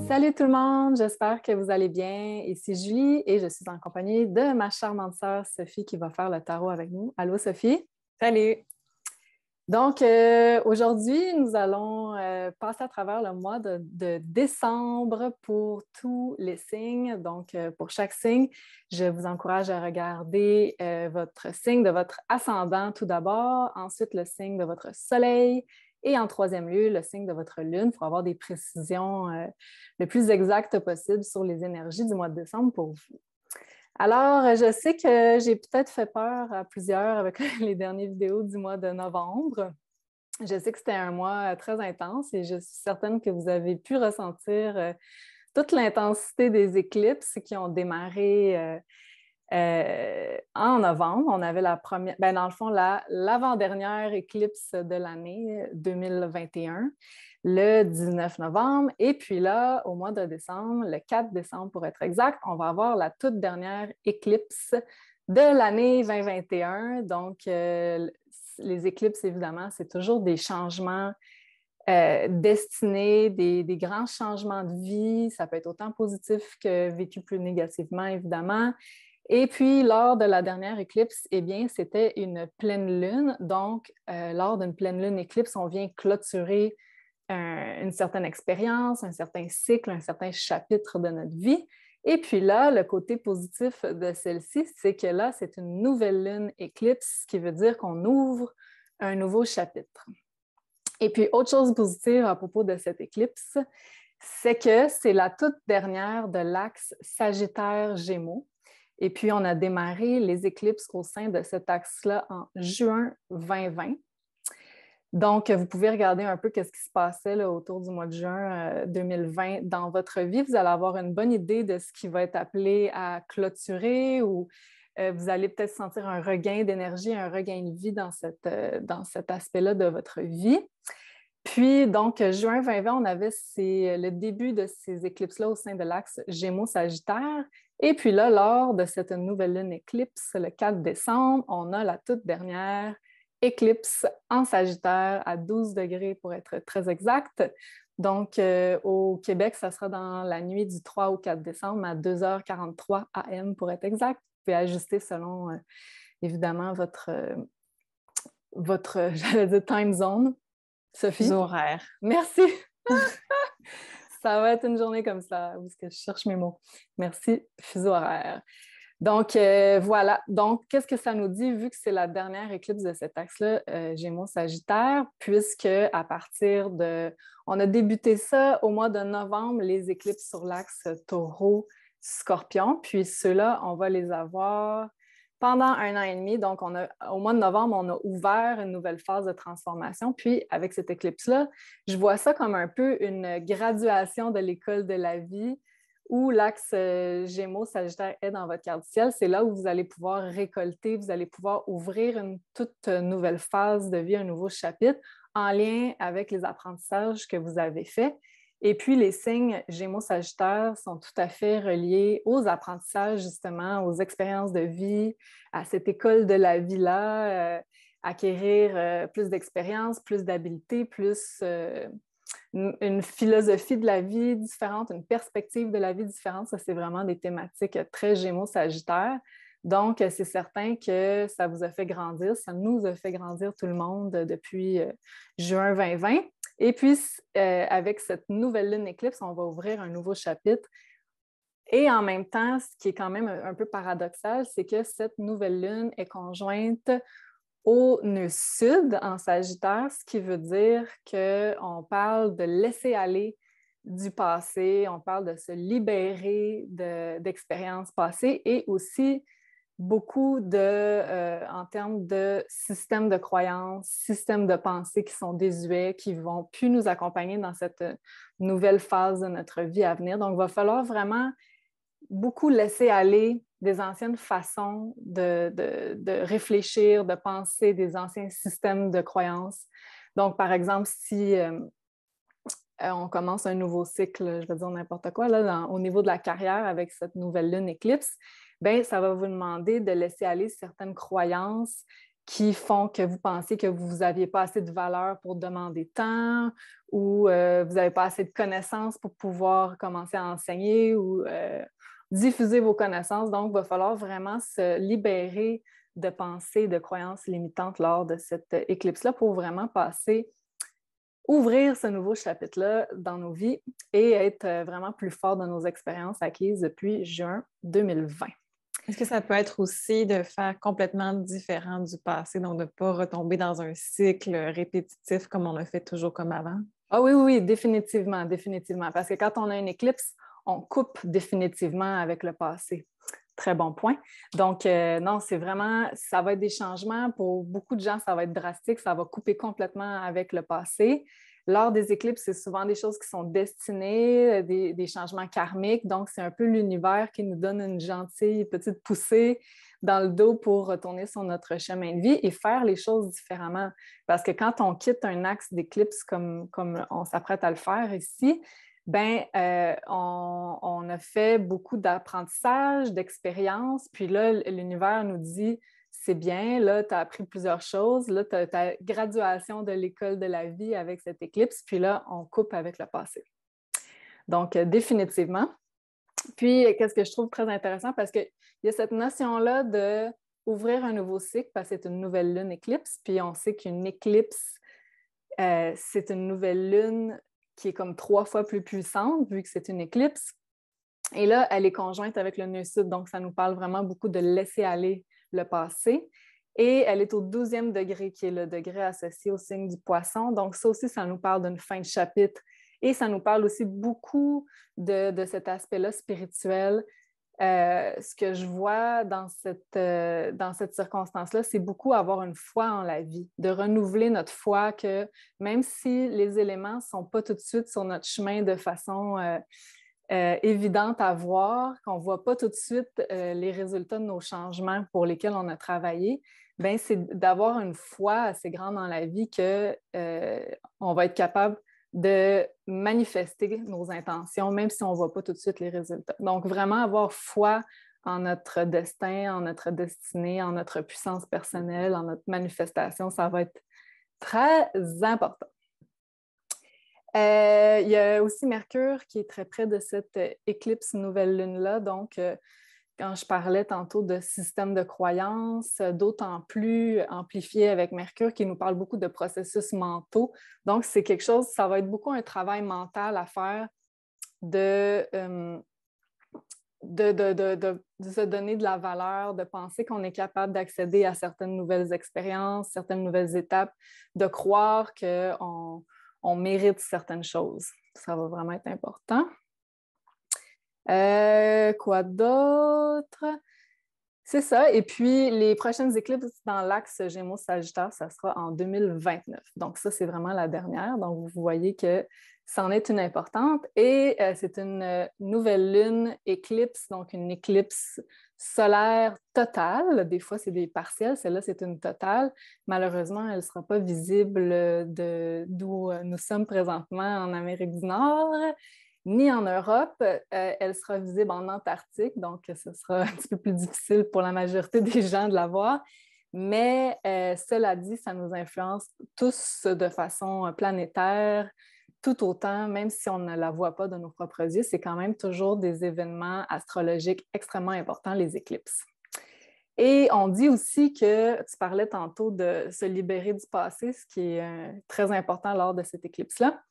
Salut tout le monde, j'espère que vous allez bien. Ici Julie et je suis en compagnie de ma charmante sœur Sophie qui va faire le tarot avec nous. Allô Sophie? Salut! Donc aujourd'hui, nous allons passer à travers le mois de décembre pour tous les signes. Donc pour chaque signe, je vous encourage à regarder votre signe de votre ascendant tout d'abord, ensuite le signe de votre soleil. Et en troisième lieu, le signe de votre lune pour avoir des précisions le plus exactes possible sur les énergies du mois de décembre pour vous. Alors, je sais que j'ai peut-être fait peur à plusieurs avec les dernières vidéos du mois de novembre. Je sais que c'était un mois très intense et je suis certaine que vous avez pu ressentir toute l'intensité des éclipses qui ont démarré en novembre. On avait la première, dans le fond, l'avant-dernière éclipse de l'année 2021, le 19 novembre. Et puis là, au mois de décembre, le 4 décembre pour être exact, on va avoir la toute dernière éclipse de l'année 2021. Donc, les éclipses, évidemment, c'est toujours des changements destinés, des grands changements de vie. Ça peut être autant positif que vécu plus négativement, évidemment. Et puis, lors de la dernière éclipse, eh bien, c'était une pleine lune. Donc, lors d'une pleine lune éclipse, on vient clôturer une certaine expérience, un certain cycle, un certain chapitre de notre vie. Et puis là, le côté positif de celle-ci, c'est que là, c'est une nouvelle lune éclipse, ce qui veut dire qu'on ouvre un nouveau chapitre. Et puis, autre chose positive à propos de cette éclipse, c'est que c'est la toute dernière de l'axe Sagittaire-Gémeaux. Et puis, on a démarré les éclipses au sein de cet axe-là en juin 2020. Donc, vous pouvez regarder un peu ce qui se passait là, autour du mois de juin 2020 dans votre vie. Vous allez avoir une bonne idée de ce qui va être appelé à clôturer ou vous allez peut-être sentir un regain d'énergie, un regain de vie dans cet aspect-là de votre vie. Puis, donc, juin 2020, on avait le début de ces éclipses-là au sein de l'axe Gémeaux-Sagittaire. Et puis là, lors de cette nouvelle lune éclipse, le 4 décembre, on a la toute dernière éclipse en Sagittaire à 12 degrés pour être très exact. Donc, au Québec, ça sera dans la nuit du 3 au 4 décembre à 2h43 AM pour être exact. Vous pouvez ajuster selon, évidemment, votre j'allais dire, time zone. Sophie? Fuseau horaire. Merci! Ça va être une journée comme ça, où est-ce que je cherche mes mots. Merci, fuseau horaire. Donc, voilà. Donc, qu'est-ce que ça nous dit, vu que c'est la dernière éclipse de cet axe-là, Gémeaux-Sagittaire, puisque à partir de... On a débuté ça au mois de novembre, les éclipses sur l'axe Taureau-Scorpion, puis ceux-là, on va les avoir pendant 1 an et demi. Donc, au mois de novembre, on a ouvert une nouvelle phase de transformation. Puis, avec cette éclipse-là, je vois ça comme un peu une graduation de l'école de la vie où l'axe Gémeaux-Sagittaire est dans votre carte du ciel. C'est là où vous allez pouvoir récolter, vous allez pouvoir ouvrir une toute nouvelle phase de vie, un nouveau chapitre en lien avec les apprentissages que vous avez faits. Et puis, les signes Gémeaux-Sagittaire sont tout à fait reliés aux apprentissages, justement, aux expériences de vie, à cette école de la vie-là, acquérir plus d'expérience, plus d'habileté, plus une philosophie de la vie différente, une perspective de la vie différente. Ça, c'est vraiment des thématiques très Gémeaux-Sagittaire. Donc, c'est certain que ça vous a fait grandir, ça nous a fait grandir tout le monde depuis juin 2020. Et puis, avec cette nouvelle lune éclipse, on va ouvrir un nouveau chapitre. Et en même temps, ce qui est quand même un peu paradoxal, c'est que cette nouvelle lune est conjointe au nœud sud en Sagittaire, ce qui veut dire qu'on parle de laisser aller du passé, on parle de se libérer d'expériences passées et aussi beaucoup en termes de systèmes de croyances, systèmes de pensée qui sont désuets, qui ne vont plus nous accompagner dans cette nouvelle phase de notre vie à venir. Donc, il va falloir vraiment beaucoup laisser aller des anciennes façons de réfléchir, de penser, des anciens systèmes de croyances. Donc, par exemple, si on commence un nouveau cycle, je vais dire n'importe quoi, là, au niveau de la carrière avec cette nouvelle lune éclipse, bien, ça va vous demander de laisser aller certaines croyances qui font que vous pensez que vous n'aviez pas assez de valeur pour demander tant ou vous n'avez pas assez de connaissances pour pouvoir commencer à enseigner ou diffuser vos connaissances. Donc, il va falloir vraiment se libérer de pensées, de croyances limitantes lors de cette éclipse-là pour vraiment ouvrir ce nouveau chapitre-là dans nos vies et être vraiment plus fort dans nos expériences acquises depuis juin 2020. Est-ce que ça peut être aussi de faire complètement différent du passé, donc de ne pas retomber dans un cycle répétitif comme on a fait toujours comme avant? Ah oui, oui, définitivement, définitivement. Parce que quand on a une éclipse, on coupe définitivement avec le passé. Très bon point. Donc, non, c'est vraiment, ça va être des changements. Pour beaucoup de gens, ça va être drastique. Ça va couper complètement avec le passé. Lors des éclipses, c'est souvent des choses qui sont destinées, des changements karmiques. Donc, c'est un peu l'univers qui nous donne une gentille petite poussée dans le dos pour retourner sur notre chemin de vie et faire les choses différemment. Parce que quand on quitte un axe d'éclipse comme on s'apprête à le faire ici, on a fait beaucoup d'apprentissage, d'expérience, puis là, l'univers nous dit c'est bien, là, tu as appris plusieurs choses, là, tu as ta graduation de l'école de la vie avec cette éclipse, puis là, on coupe avec le passé. Donc, définitivement. Puis, qu'est-ce que je trouve très intéressant, parce qu'il y a cette notion-là d'ouvrir un nouveau cycle, parce que c'est une nouvelle lune éclipse, puis on sait qu'une éclipse, c'est une nouvelle lune qui est comme 3 fois plus puissante, vu que c'est une éclipse. Et là, elle est conjointe avec le nœud sud, donc ça nous parle vraiment beaucoup de laisser aller le passé. Et elle est au 12e degré, qui est le degré associé au signe du poisson. Donc ça aussi, ça nous parle d'une fin de chapitre. Et ça nous parle aussi beaucoup de cet aspect-là spirituel. Ce que je vois dans cette circonstance-là, c'est beaucoup avoir une foi en la vie, de renouveler notre foi que même si les éléments ne sont pas tout de suite sur notre chemin de façon évidente à voir, qu'on ne voit pas tout de suite les résultats de nos changements pour lesquels on a travaillé, bien, c'est d'avoir une foi assez grande dans la vie qu'on va être capable de manifester nos intentions, même si on ne voit pas tout de suite les résultats. Donc, vraiment avoir foi en notre destin, en notre destinée, en notre puissance personnelle, en notre manifestation, ça va être très important. Il y a aussi Mercure qui est très près de cette éclipse nouvelle lune-là. Donc, quand je parlais tantôt de système de croyance, d'autant plus amplifié avec Mercure qui nous parle beaucoup de processus mentaux. Donc, c'est quelque chose, ça va être beaucoup un travail mental à faire de se donner de la valeur, de penser qu'on est capable d'accéder à certaines nouvelles expériences, certaines nouvelles étapes, de croire qu'on mérite certaines choses. Ça va vraiment être important. Quoi d'autre? C'est ça. Et puis, les prochaines éclipses dans l'axe Gémeaux-Sagittaire, ça sera en 2029. Donc, ça, c'est vraiment la dernière. Donc, vous voyez que c'en est une importante. Et c'est une nouvelle lune éclipse, donc une éclipse solaire totale. Des fois, c'est des partiels. Celle-là, c'est une totale. Malheureusement, elle ne sera pas visible d'où nous sommes présentement en Amérique du Nord, ni en Europe. Elle sera visible en Antarctique, donc ce sera un petit peu plus difficile pour la majorité des gens de la voir. Mais cela dit, ça nous influence tous de façon planétaire, tout autant, même si on ne la voit pas de nos propres yeux, c'est quand même toujours des événements astrologiques extrêmement importants, les éclipses. Et on dit aussi que, tu parlais tantôt de se libérer du passé, ce qui est très important lors de cette éclipse-là.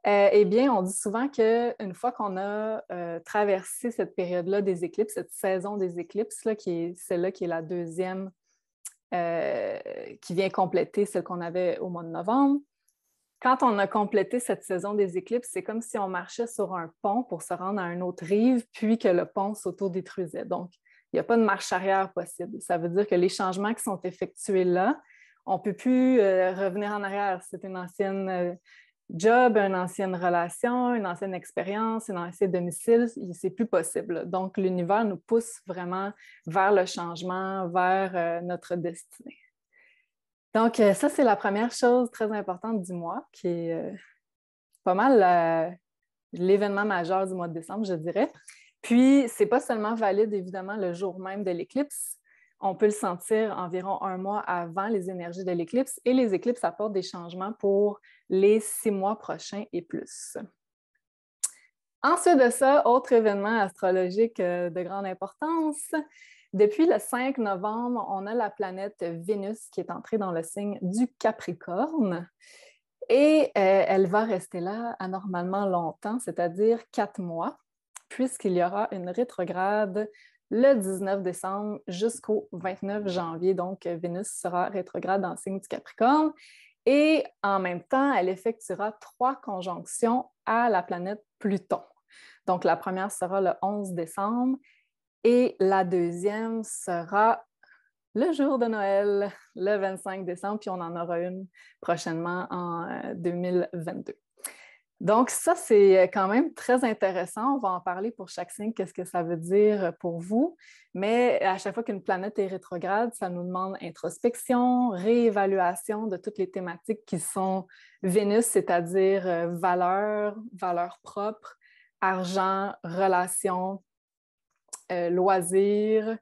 Eh bien, on dit souvent qu'une fois qu'on a traversé cette période-là des éclipses, cette saison des éclipses, là, qui est celle-là qui est la deuxième, qui vient compléter celle qu'on avait au mois de novembre, quand on a complété cette saison des éclipses, c'est comme si on marchait sur un pont pour se rendre à une autre rive, puis que le pont s'autodétruisait. Donc, il n'y a pas de marche arrière possible. Ça veut dire que les changements qui sont effectués là, on ne peut plus revenir en arrière. C'est une ancienne job, une ancienne relation, une ancienne expérience, un ancien domicile, c'est plus possible. Donc, l'univers nous pousse vraiment vers le changement, vers notre destinée. Donc, ça, c'est la première chose très importante du mois, qui est pas mal l'événement majeur du mois de décembre, je dirais. Puis, ce n'est pas seulement valide, évidemment, le jour même de l'éclipse. On peut le sentir environ 1 mois avant les énergies de l'éclipse et les éclipses apportent des changements pour les 6 mois prochains et plus. Ensuite de ça, autre événement astrologique de grande importance, depuis le 5 novembre, on a la planète Vénus qui est entrée dans le signe du Capricorne et elle va rester là anormalement longtemps, c'est-à-dire 4 mois, puisqu'il y aura une rétrograde le 19 décembre jusqu'au 29 janvier. Donc, Vénus sera rétrograde dans le signe du Capricorne et en même temps, elle effectuera 3 conjonctions à la planète Pluton. Donc, la première sera le 11 décembre et la deuxième sera le jour de Noël, le 25 décembre, puis on en aura une prochainement en 2022. Donc, ça, c'est quand même très intéressant. On va en parler pour chaque signe, qu'est-ce que ça veut dire pour vous. Mais à chaque fois qu'une planète est rétrograde, ça nous demande introspection, réévaluation de toutes les thématiques qui sont Vénus, c'est-à-dire valeurs propres, argent, relations, loisirs.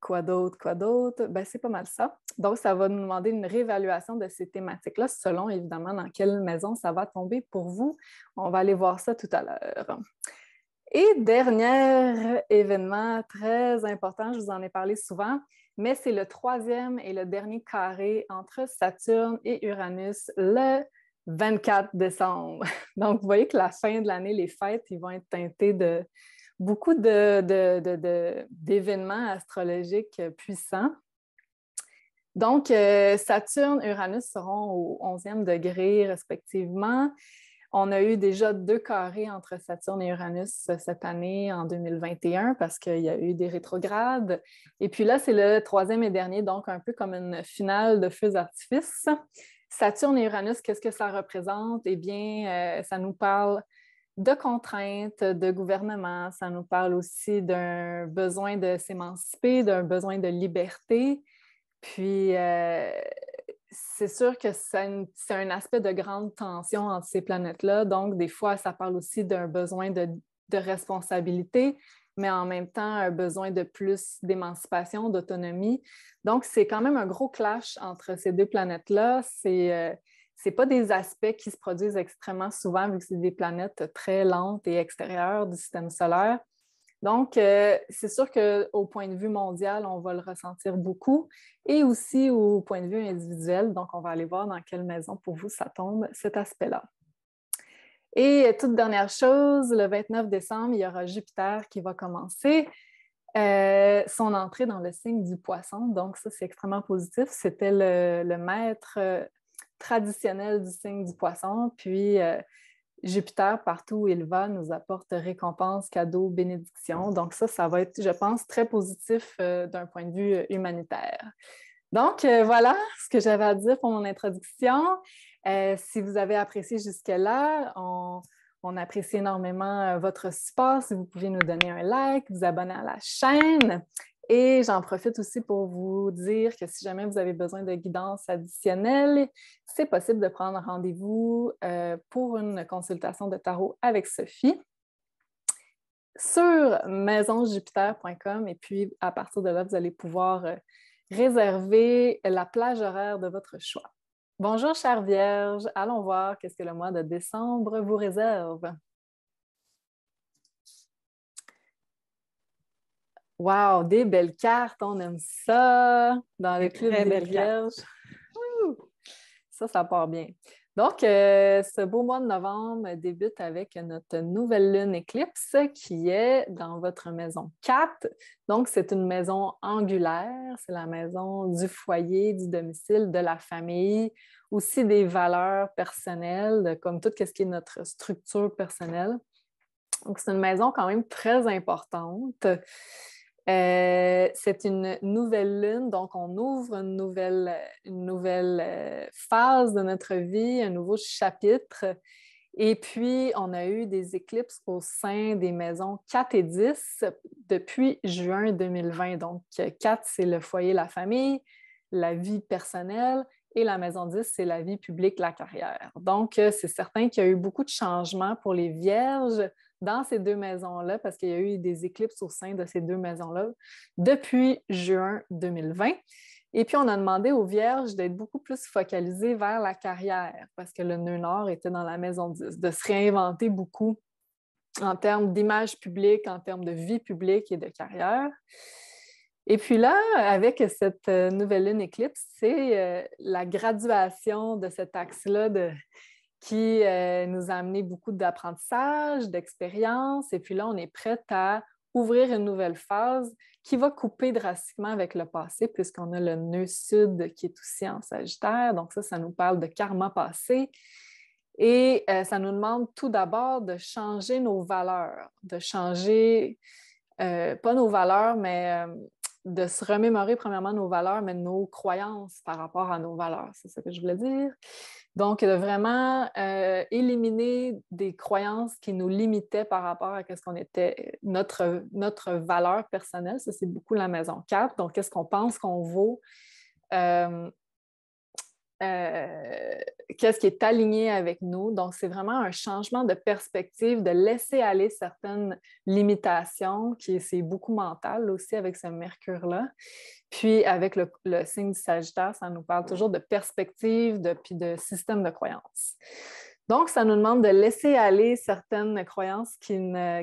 Quoi d'autre? Ben, c'est pas mal ça. Donc, ça va nous demander une réévaluation de ces thématiques-là, selon évidemment dans quelle maison ça va tomber pour vous. On va aller voir ça tout à l'heure. Et dernier événement très important, je vous en ai parlé souvent, mais c'est le 3e et le dernier carré entre Saturne et Uranus le 24 décembre. Donc, vous voyez que la fin de l'année, les fêtes, ils vont être teintées de beaucoup d'événements astrologiques puissants. Donc, Saturne et Uranus seront au 11e degré respectivement. On a eu déjà 2 carrés entre Saturne et Uranus cette année, en 2021, parce qu'il y a eu des rétrogrades. Et puis là, c'est le 3e et dernier, donc un peu comme une finale de feux d'artifice. Saturne et Uranus, qu'est-ce que ça représente? Eh bien, ça nous parle de contraintes, de gouvernement. Ça nous parle aussi d'un besoin de s'émanciper, d'un besoin de liberté. Puis, c'est sûr que c'est un aspect de grande tension entre ces planètes-là. Donc, des fois, ça parle aussi d'un besoin de responsabilité, mais en même temps, un besoin de plus d'émancipation, d'autonomie. Donc, c'est quand même un gros clash entre ces 2 planètes-là. C'est pas des aspects qui se produisent extrêmement souvent, vu que c'est des planètes très lentes et extérieures du système solaire. Donc, c'est sûr qu'au point de vue mondial, on va le ressentir beaucoup et aussi au point de vue individuel. Donc, on va aller voir dans quelle maison pour vous ça tombe, cet aspect-là. Et toute dernière chose, le 29 décembre, il y aura Jupiter qui va commencer son entrée dans le signe du Poisson. Donc, ça, c'est extrêmement positif. C'était le maître traditionnel du signe du Poisson. Puis, Jupiter, partout où il va, nous apporte récompenses, cadeaux, bénédictions. Donc ça va être, je pense, très positif d'un point de vue humanitaire. Donc, voilà ce que j'avais à dire pour mon introduction. Si vous avez apprécié jusque-là, on apprécie énormément votre support. Si vous pouvez nous donner un like, vous abonner à la chaîne. Et j'en profite aussi pour vous dire que si jamais vous avez besoin de guidance additionnelle, c'est possible de prendre rendez-vous pour une consultation de tarot avec Sophie sur maisonjupiter.com et puis à partir de là, vous allez pouvoir réserver la plage horaire de votre choix. Bonjour, chère Vierge. Allons voir qu'est-ce que le mois de décembre vous réserve. Wow, des belles cartes, on aime ça dans le club des Vierges. Ça part bien. Donc, ce beau mois de novembre débute avec notre nouvelle lune éclipse qui est dans votre maison 4. Donc, c'est une maison angulaire, c'est la maison du foyer, du domicile, de la famille, aussi des valeurs personnelles, comme tout ce qui est notre structure personnelle. Donc, c'est une maison quand même très importante. C'est une nouvelle lune, donc on ouvre une nouvelle phase de notre vie, un nouveau chapitre. Et puis, on a eu des éclipses au sein des maisons 4 et 10 depuis juin 2020. Donc, 4, c'est le foyer, la famille, la vie personnelle, et la maison 10, c'est la vie publique, la carrière. Donc, c'est certain qu'il y a eu beaucoup de changements pour les Vierges dans ces deux maisons-là, parce qu'il y a eu des éclipses au sein de ces deux maisons-là depuis juin 2020. Et puis, on a demandé aux Vierges d'être beaucoup plus focalisées vers la carrière, parce que le nœud nord était dans la maison 10, de se réinventer beaucoup en termes d'image publique, en termes de vie publique et de carrière. Et puis là, avec cette nouvelle lune éclipse, c'est la graduation de cet axe-là qui nous a amené beaucoup d'apprentissage, d'expérience. Et puis là, on est prête à ouvrir une nouvelle phase qui va couper drastiquement avec le passé, puisqu'on a le nœud sud qui est aussi en Sagittaire. Donc ça nous parle de karma passé. Et ça nous demande tout d'abord de changer nos valeurs, de changer, pas nos valeurs, mais de se remémorer premièrement nos valeurs, mais nos croyances par rapport à nos valeurs. C'est ça que je voulais dire. Donc, de vraiment éliminer des croyances qui nous limitaient par rapport à ce qu'on était, notre valeur personnelle. Ça, c'est beaucoup la maison 4. Donc, qu'est-ce qu'on pense qu'on vaut? Qu'est-ce qui est aligné avec nous. Donc, c'est vraiment un changement de perspective, de laisser aller certaines limitations, c'est beaucoup mental aussi avec ce Mercure-là. Puis, avec le signe du Sagittaire, ça nous parle toujours de perspective, puis de système de croyances. Donc, ça nous demande de laisser aller certaines croyances qui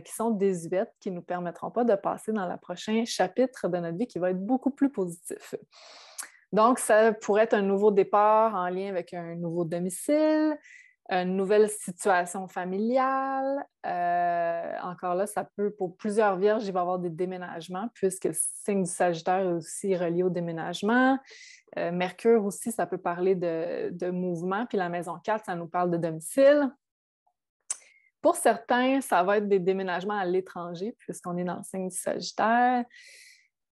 sont désuètes, qui ne nous permettront pas de passer dans le prochain chapitre de notre vie qui va être beaucoup plus positif. Donc, ça pourrait être un nouveau départ en lien avec un nouveau domicile, une nouvelle situation familiale. Encore là, ça peut, pour plusieurs vierges, il va y avoir des déménagements, puisque le signe du Sagittaire est aussi relié au déménagement. Mercure aussi, ça peut parler de mouvement, puis la maison 4, ça nous parle de domicile. Pour certains, ça va être des déménagements à l'étranger, puisqu'on est dans le signe du Sagittaire.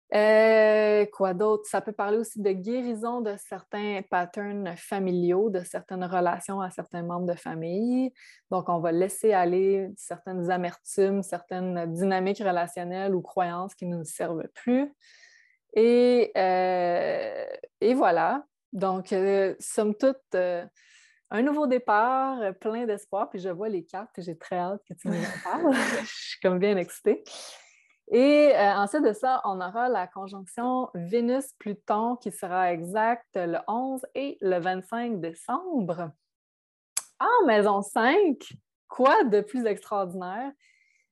Quoi d'autre? Ça peut parler aussi de guérison de certains patterns familiaux, de certaines relations à certains membres de famille. Donc, on va laisser aller certaines amertumes, certaines dynamiques relationnelles ou croyances qui ne nous servent plus. Et voilà. Donc, somme toute, un nouveau départ, plein d'espoir. Puis je vois les cartes et j'ai très hâte que tu nous en parles. Je suis comme bien excitée. Et ensuite de ça, on aura la conjonction Vénus-Pluton qui sera exacte le 11 et le 25 décembre. En maison 5, quoi de plus extraordinaire?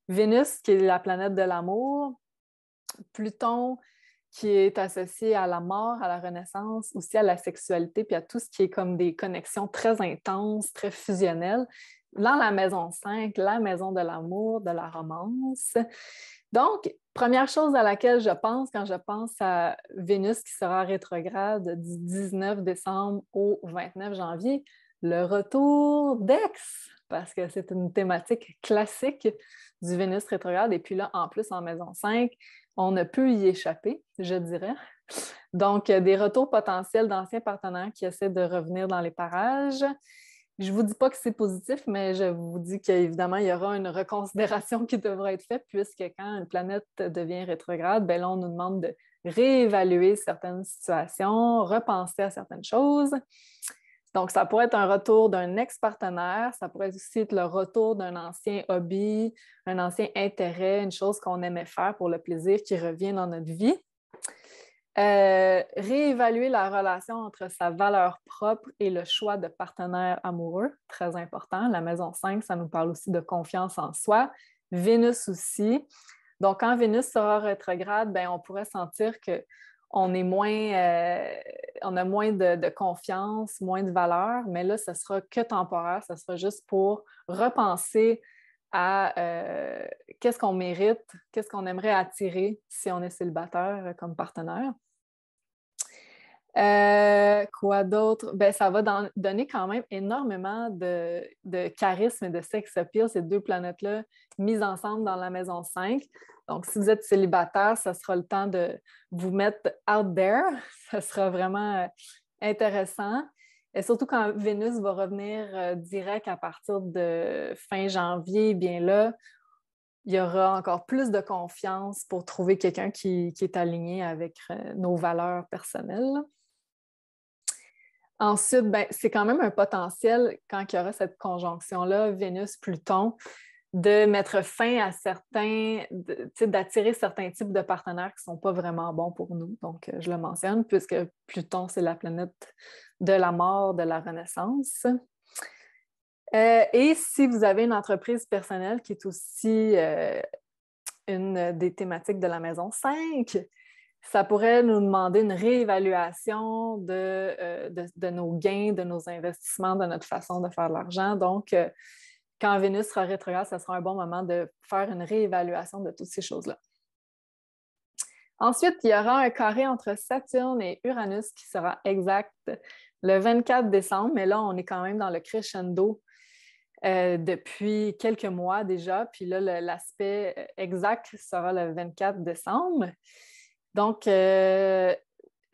Vénus, qui est la planète de l'amour, Pluton, qui est associé à la mort, à la renaissance, aussi à la sexualité, puis à tout ce qui est comme des connexions très intenses, très fusionnelles. Dans la maison 5, la maison de l'amour, de la romance. Donc, première chose à laquelle je pense quand je pense à Vénus qui sera rétrograde du 19 décembre au 29 janvier, le retour d'Ex, parce que c'est une thématique classique du Vénus rétrograde. Et puis là, en plus, en maison 5, on ne peut y échapper, je dirais. Donc, des retours potentiels d'anciens partenaires qui essaient de revenir dans les parages. Je ne vous dis pas que c'est positif, mais je vous dis qu'évidemment, il y aura une reconsidération qui devra être faite puisque quand une planète devient rétrograde, bien là, on nous demande de réévaluer certaines situations, repenser à certaines choses. Donc, ça pourrait être un retour d'un ex-partenaire, ça pourrait aussi être le retour d'un ancien hobby, un ancien intérêt, une chose qu'on aimait faire pour le plaisir qui revient dans notre vie. Réévaluer la relation entre sa valeur propre et le choix de partenaire amoureux, très important. La maison 5, ça nous parle aussi de confiance en soi. Vénus aussi. Donc, quand Vénus sera rétrograde, bien, on pourrait sentir qu'on est on a moins de confiance, moins de valeur, mais là, ce ne sera que temporaire, ce sera juste pour repenser à qu'est-ce qu'on mérite, qu'est-ce qu'on aimerait attirer si on est célibataire comme partenaire. Quoi d'autre? Ben, ça va donner quand même énormément de charisme et de sex appeal, ces deux planètes-là mises ensemble dans la maison 5. Donc, si vous êtes célibataire, ça sera le temps de vous mettre out there. Ça sera vraiment intéressant. Et surtout quand Vénus va revenir direct à partir de fin janvier, bien là, il y aura encore plus de confiance pour trouver quelqu'un qui est aligné avec nos valeurs personnelles. Ensuite, ben, c'est quand même un potentiel quand il y aura cette conjonction-là, Vénus-Pluton, de mettre fin à d'attirer certains types de partenaires qui ne sont pas vraiment bons pour nous. Donc, je le mentionne, puisque Pluton, c'est la planète de la mort, de la renaissance. Et si vous avez une entreprise personnelle qui est aussi une des thématiques de la maison 5, ça pourrait nous demander une réévaluation de nos gains, de nos investissements, de notre façon de faire de l'argent. Donc, quand Vénus sera rétrograde, ce sera un bon moment de faire une réévaluation de toutes ces choses-là. Ensuite, il y aura un carré entre Saturne et Uranus qui sera exact le 24 décembre, mais là, on est quand même dans le crescendo depuis quelques mois déjà, puis là, l'aspect exact sera le 24 décembre. Donc,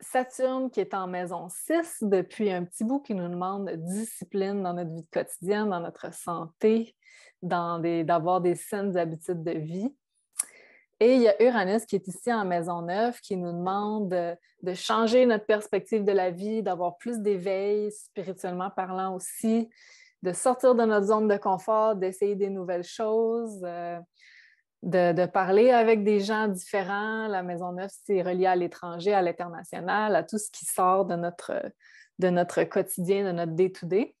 Saturne qui est en maison 6 depuis un petit bout qui nous demande discipline dans notre vie quotidienne, dans notre santé, d'avoir des saines habitudes de vie. Et il y a Uranus qui est ici en maison 9 qui nous demande de changer notre perspective de la vie, d'avoir plus d'éveil, spirituellement parlant aussi, de sortir de notre zone de confort, d'essayer des nouvelles choses, de parler avec des gens différents. La maison 9, c'est relié à l'étranger, à l'international, à tout ce qui sort de notre quotidien, de notre day-to-day.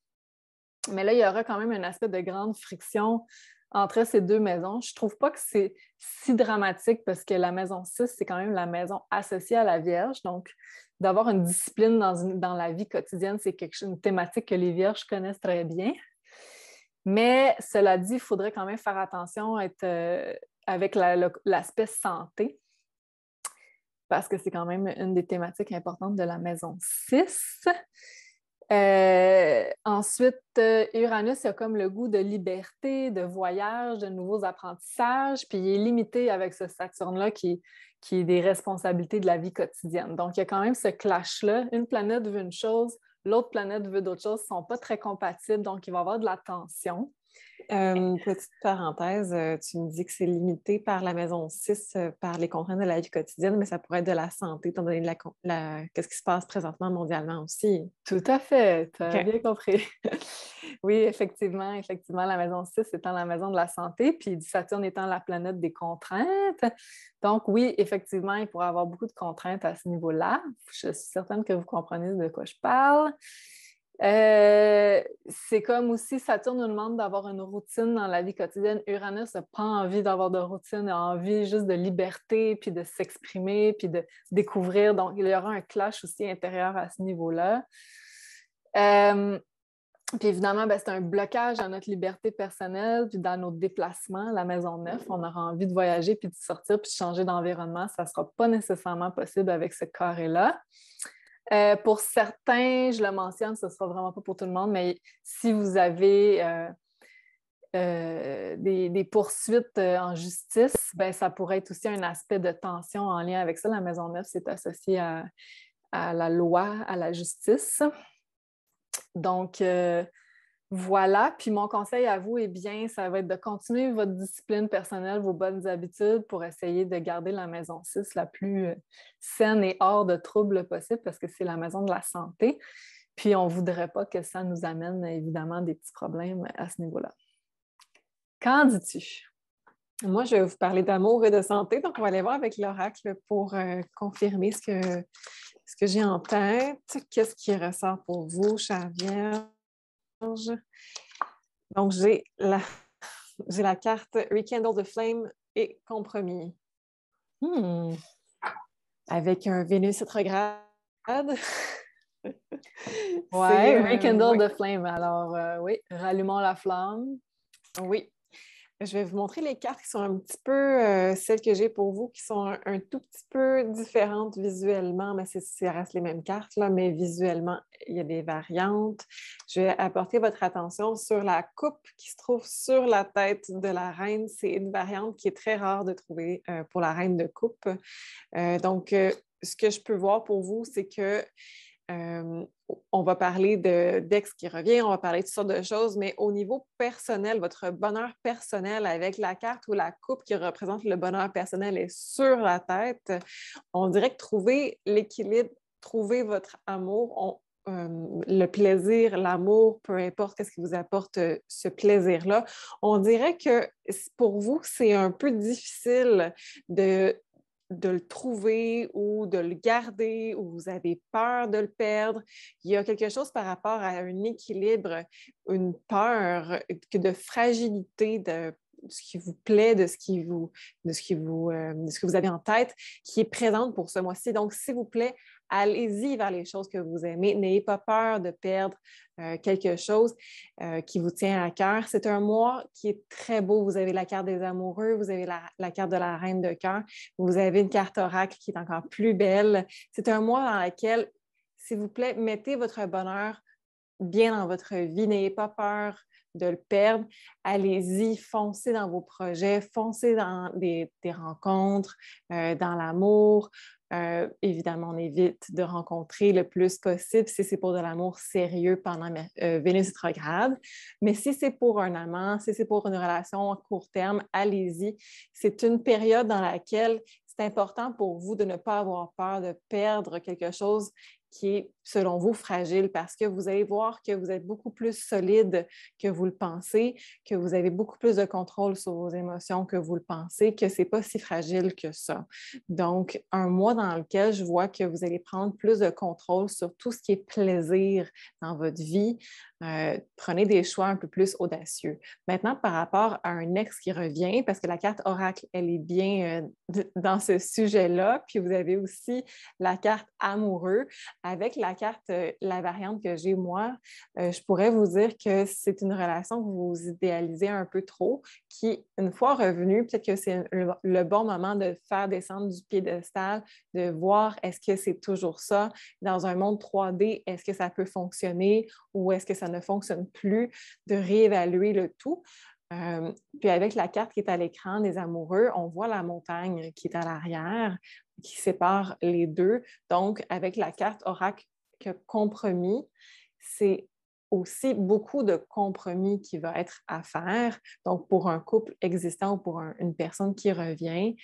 Mais là, il y aura quand même un aspect de grande friction entre ces deux maisons. Je ne trouve pas que c'est si dramatique parce que la maison 6, c'est quand même la maison associée à la Vierge. Donc, d'avoir une discipline dans la vie quotidienne, c'est une thématique que les Vierges connaissent très bien. Mais cela dit, il faudrait quand même faire attention avec l'aspect santé parce que c'est quand même une des thématiques importantes de la maison 6. Ensuite, Uranus a comme le goût de liberté, de voyage, de nouveaux apprentissages, puis il est limité avec ce Saturne-là qui est des responsabilités de la vie quotidienne. Donc, il y a quand même ce clash-là. Une planète veut une chose, l'autre planète veut d'autres choses, ils ne sont pas très compatibles, donc il va y avoir de la tension. Petite parenthèse, tu me dis que c'est limité par la maison 6, par les contraintes de la vie quotidienne, mais ça pourrait être de la santé, étant donné qu'est-ce qui se passe présentement mondialement aussi. Tout à fait, tu as bien compris. Oui, effectivement, la maison 6 étant la maison de la santé, puis Saturne étant la planète des contraintes. Donc oui, effectivement, il pourrait y avoir beaucoup de contraintes à ce niveau-là. Je suis certaine que vous comprenez de quoi je parle. C'est comme aussi Saturne nous demande d'avoir une routine dans la vie quotidienne. Uranus n'a pas envie d'avoir de routine, a envie juste de liberté, puis de s'exprimer, puis de découvrir. Donc, il y aura un clash aussi intérieur à ce niveau-là. Puis évidemment, c'est un blocage à notre liberté personnelle, puis dans nos déplacements, la maison 9, on aura envie de voyager, puis de sortir, puis de changer d'environnement. Ça ne sera pas nécessairement possible avec ce carré-là. Pour certains, je le mentionne, ce ne sera vraiment pas pour tout le monde, mais si vous avez des poursuites en justice, ça pourrait être aussi un aspect de tension en lien avec ça. La maison 9, c'est associé à la loi, à la justice. Donc, voilà. Puis mon conseil à vous, ça va être de continuer votre discipline personnelle, vos bonnes habitudes pour essayer de garder la maison 6 la plus saine et hors de trouble possible parce que c'est la maison de la santé. Puis on ne voudrait pas que ça nous amène évidemment des petits problèmes à ce niveau-là. Qu'en dis-tu? Moi, je vais vous parler d'amour et de santé, donc on va aller voir avec l'oracle pour confirmer ce que j'ai en tête. Qu'est-ce qui ressort pour vous, chère Vierge? Donc, j'ai la carte Rekindle the Flame et Compromis. Avec un Vénus rétrograde. Oui, Rekindle the Flame. Alors, oui, rallumons la flamme. Oui. Je vais vous montrer les cartes qui sont un petit peu celles que j'ai pour vous, qui sont un tout petit peu différentes visuellement, mais ça reste les mêmes cartes, là, mais visuellement, il y a des variantes. Je vais apporter votre attention sur la coupe qui se trouve sur la tête de la reine. C'est une variante qui est très rare de trouver pour la reine de coupe. Donc, ce que je peux voir pour vous, c'est que on va parler d'ex qui revient, on va parler de toutes sortes de choses, mais au niveau personnel, votre bonheur personnel avec la carte ou la coupe qui représente le bonheur personnel est sur la tête, on dirait que trouver l'équilibre, trouver votre amour, le plaisir, l'amour, peu importe qu'est-ce qui vous apporte ce plaisir-là. On dirait que pour vous, c'est un peu difficile de le trouver ou de le garder ou vous avez peur de le perdre. Il y a quelque chose par rapport à un équilibre, une peur de fragilité de ce qui vous plaît, de ce que vous avez en tête, qui est présente pour ce mois-ci. Donc, s'il vous plaît, allez-y vers les choses que vous aimez. N'ayez pas peur de perdre quelque chose qui vous tient à cœur. C'est un mois qui est très beau. Vous avez la carte des amoureux, vous avez la carte de la reine de cœur, vous avez une carte oracle qui est encore plus belle. C'est un mois dans lequel, s'il vous plaît, mettez votre bonheur bien dans votre vie. N'ayez pas peur de le perdre. Allez-y, foncez dans vos projets, foncez dans des rencontres, dans l'amour. Évidemment, on évite de rencontrer le plus possible si c'est pour de l'amour sérieux pendant Vénus rétrograde. Mais si c'est pour un amant, si c'est pour une relation à court terme, allez-y. C'est une période dans laquelle c'est important pour vous de ne pas avoir peur de perdre quelque chose qui est, selon vous, fragile parce que vous allez voir que vous êtes beaucoup plus solide que vous le pensez, que vous avez beaucoup plus de contrôle sur vos émotions que vous le pensez, que ce n'est pas si fragile que ça. Donc, un mois dans lequel je vois que vous allez prendre plus de contrôle sur tout ce qui est plaisir dans votre vie. Prenez des choix un peu plus audacieux. Maintenant, par rapport à un ex qui revient, parce que la carte oracle, elle est bien dans ce sujet-là, puis vous avez aussi la carte amoureux. Avec la carte, la variante que j'ai moi, je pourrais vous dire que c'est une relation que vous idéalisez un peu trop, qui, une fois revenue, peut-être que c'est le bon moment de faire descendre du piédestal, de voir est-ce que c'est toujours ça. Dans un monde 3D, est-ce que ça peut fonctionner ou est-ce que ça ne fonctionne plus, de réévaluer le tout. Puis avec la carte qui est à l'écran des amoureux, on voit la montagne qui est à l'arrière, qui sépare les deux. Donc, avec la carte oracle compromis, c'est aussi beaucoup de compromis qui va être à faire. Donc, pour un couple existant ou pour une personne qui revient,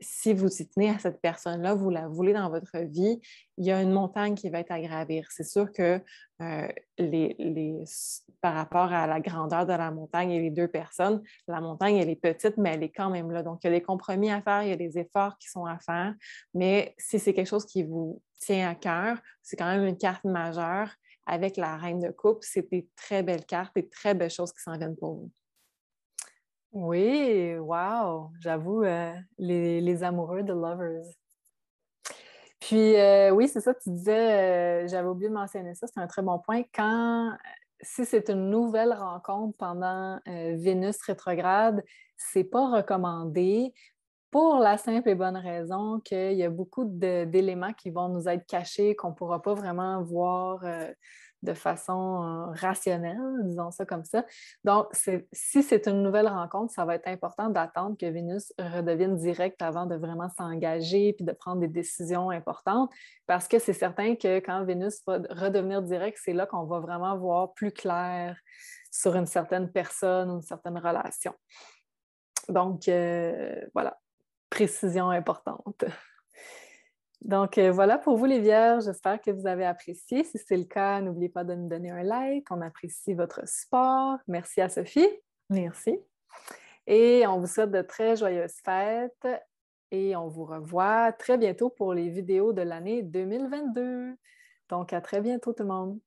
si vous y tenez à cette personne-là, vous la voulez dans votre vie, il y a une montagne qui va être à gravir. C'est sûr que par rapport à la grandeur de la montagne et les deux personnes, la montagne, elle est petite, mais elle est quand même là. Donc, il y a des compromis à faire, il y a des efforts qui sont à faire. Mais si c'est quelque chose qui vous tient à cœur, c'est quand même une carte majeure avec la reine de coupe. C'est des très belles cartes, des très belles choses qui s'en viennent pour vous. Oui, wow! J'avoue, les amoureux de Lovers. Puis, oui, c'est ça, tu disais, j'avais oublié de mentionner ça, c'est un très bon point. Si c'est une nouvelle rencontre pendant Vénus rétrograde, c'est pas recommandé pour la simple et bonne raison qu'il y a beaucoup d'éléments qui vont nous être cachés, qu'on ne pourra pas vraiment voir de façon rationnelle, disons ça comme ça. Donc, si c'est une nouvelle rencontre, ça va être important d'attendre que Vénus redevienne directe avant de vraiment s'engager puis de prendre des décisions importantes, parce que c'est certain que quand Vénus va redevenir directe, c'est là qu'on va vraiment voir plus clair sur une certaine personne ou une certaine relation. Donc, voilà, précision importante. Donc, voilà pour vous les Vierges. J'espère que vous avez apprécié. Si c'est le cas, n'oubliez pas de nous donner un like. On apprécie votre support. Merci à Sophie. Merci. Et on vous souhaite de très joyeuses fêtes. Et on vous revoit très bientôt pour les vidéos de l'année 2022. Donc, à très bientôt tout le monde.